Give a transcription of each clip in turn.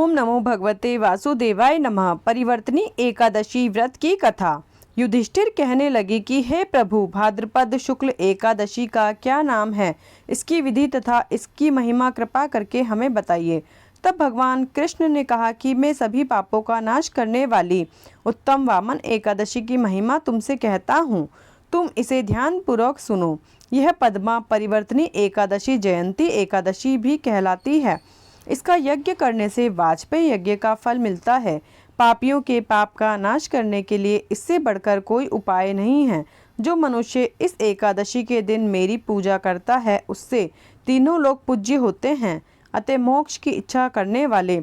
ओम नमो भगवते वासुदेवाय नमः। परिवर्तनी एकादशी व्रत की कथा। युधिष्ठिर कहने लगे कि हे प्रभु, भाद्रपद शुक्ल एकादशी का क्या नाम है, इसकी विधि तथा इसकी महिमा कृपा करके हमें बताइए। तब भगवान कृष्ण ने कहा कि मैं सभी पापों का नाश करने वाली उत्तम वामन एकादशी की महिमा तुमसे कहता हूँ, तुम इसे ध्यान पूर्वक सुनो। यह पद्मा परिवर्तनी एकादशी जयंती एकादशी भी कहलाती है। इसका यज्ञ करने से वाजपेयी यज्ञ का फल मिलता है। पापियों के पाप का नाश करने के लिए इससे बढ़कर कोई उपाय नहीं है। जो मनुष्य इस एकादशी के दिन मेरी पूजा करता है उससे तीनों लोग पूज्य होते हैं। अतः मोक्ष की इच्छा करने वाले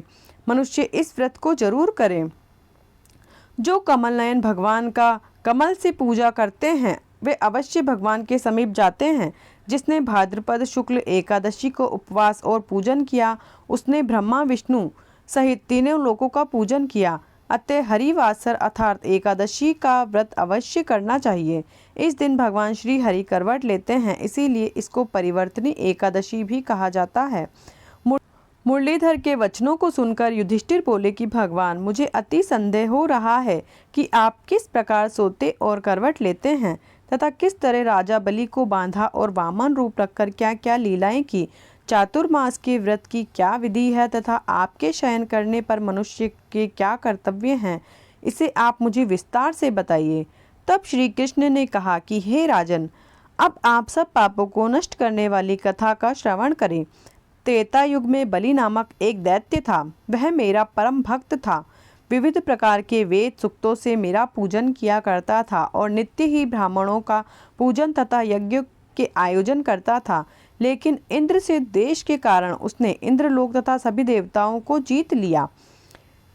मनुष्य इस व्रत को जरूर करें। जो कमल नयन भगवान का कमल से पूजा करते हैं वे अवश्य भगवान के समीप जाते हैं। जिसने भाद्रपद शुक्ल एकादशी को उपवास और पूजन किया उसने ब्रह्मा विष्णु सहित तीनों लोकों का पूजन किया। अतः हरिवासर अर्थात एकादशी का व्रत अवश्य करना चाहिए। इस दिन भगवान श्री हरि करवट लेते हैं, इसीलिए इसको परिवर्तनी एकादशी भी कहा जाता है। मुरलीधर के वचनों को सुनकर युधिष्ठिर बोले कि भगवान, मुझे अति संदेह हो रहा है कि आप किस प्रकार सोते और करवट लेते हैं तथा किस तरह राजा बलि को बांधा और वामन रूप रखकर क्या क्या लीलाएं की। चातुर्मास के व्रत की क्या विधि है तथा आपके शयन करने पर मनुष्य के क्या कर्तव्य हैं, इसे आप मुझे विस्तार से बताइए। तब श्री कृष्ण ने कहा कि हे राजन, अब आप सब पापों को नष्ट करने वाली कथा का श्रवण करें। त्रेता युग में बलि नामक एक दैत्य था। वह मेरा परम भक्त था। विविध प्रकार के वेद सूक्तों से मेरा पूजन किया करता था और नित्य ही ब्राह्मणों का पूजन तथा यज्ञ के आयोजन करता था। लेकिन इंद्र से द्वेष के कारण उसने इंद्रलोक तथा सभी देवताओं को जीत लिया।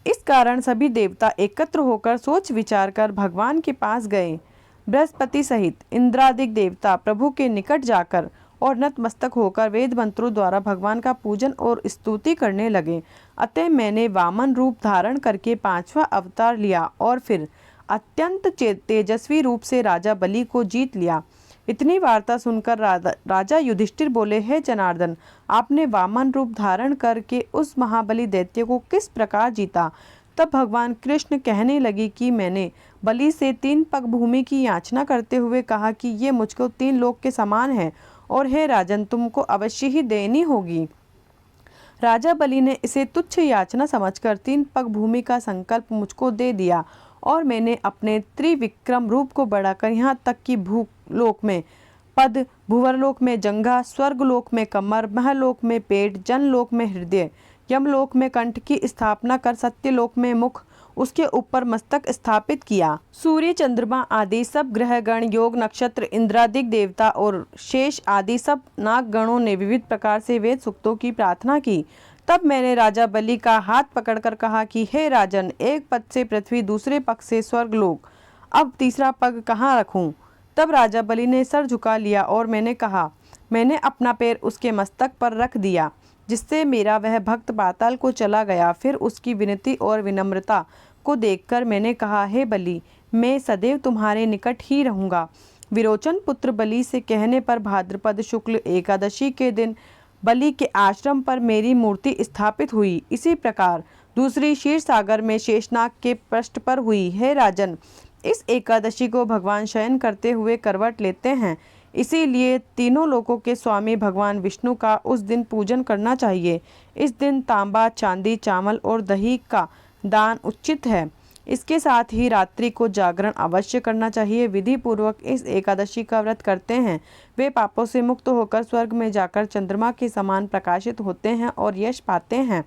इस कारण सभी देवता एकत्र होकर सोच विचार कर भगवान के पास गए। बृहस्पति सहित इंद्रादिक देवता प्रभु के निकट जाकर और नतमस्तक होकर वेद मंत्रों द्वारा भगवान का पूजन और स्तुति करने लगे। अतः मैंने वामन रूप धारण करके 5वां अवतार लिया और फिर अत्यंत तेजस्वी रूप से राजा बलि को जीत लिया। इतनी वार्ता सुनकर राजा युधिष्ठिर बोले, हे जनार्दन, आपने वामन रूप धारण करके उस महाबली दैत्य को किस प्रकार जीता। तब भगवान कृष्ण कहने लगे कि मैंने बलि से 3 पग भूमि की याचना करते हुए कहा कि ये मुझको 3 लोक के समान है और हे राजन, तुमको अवश्य ही देनी होगी। राजा बलि ने इसे तुच्छ याचना समझकर 3 पग भूमि का संकल्प मुझको दे दिया और मैंने अपने त्रिविक्रम रूप को बढ़ाकर यहाँ तक कि भूलोक में पद, भुवरलोक में जंघा, स्वर्गलोक में कमर, महलोक में पेट, जनलोक में हृदय, यमलोक में कंठ की स्थापना कर सत्यलोक में मुख, उसके ऊपर मस्तक स्थापित किया। सूर्य, चंद्रमा आदि सब ग्रह गण, योग, नक्षत्र, इंद्रादिक देवता और शेष आदि सब नाग गणों ने विविध प्रकार से वेद सूक्तों की प्रार्थना की। तब मैंने राजा बलि का हाथ पकड़कर कहा कि हे राजन, एक पद से पृथ्वी, दूसरे पग से स्वर्गलोक, अब तीसरा पग कहाँ रखूं। तब राजा बलि ने सर झुका लिया और मैंने कहा, मैंने अपना पैर उसके मस्तक पर रख दिया, जिससे मेरा वह भक्त पाताल को चला गया। फिर उसकी विनती और विनम्रता को देखकर मैंने कहा, हे बलि, मैं सदैव तुम्हारे निकट ही रहूँगा। विरोचन पुत्र बलि से कहने पर भाद्रपद शुक्ल एकादशी के दिन बलि के आश्रम पर मेरी मूर्ति स्थापित हुई। इसी प्रकार दूसरी क्षीर सागर में शेषनाग के पृष्ठ पर हुई। हे राजन, इस एकादशी को भगवान शयन करते हुए करवट लेते हैं, इसीलिए तीनों लोकों के स्वामी भगवान विष्णु का उस दिन पूजन करना चाहिए। इस दिन तांबा, चांदी, चावल और दही का दान उचित है। इसके साथ ही रात्रि को जागरण अवश्य करना चाहिए। विधि पूर्वक इस एकादशी का व्रत करते हैं वे पापों से मुक्त होकर स्वर्ग में जाकर चंद्रमा के समान प्रकाशित होते हैं और यश पाते हैं।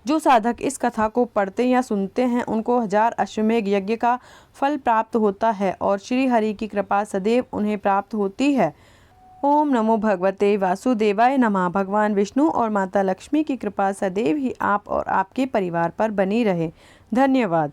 जो साधक इस कथा को पढ़ते या सुनते हैं उनको 1000 अश्वमेघ यज्ञ का फल प्राप्त होता है और श्री हरि की कृपा सदैव उन्हें प्राप्त होती है। ओम नमो भगवते वासुदेवाय नमः। भगवान विष्णु और माता लक्ष्मी की कृपा सदैव ही आप और आपके परिवार पर बनी रहे। धन्यवाद।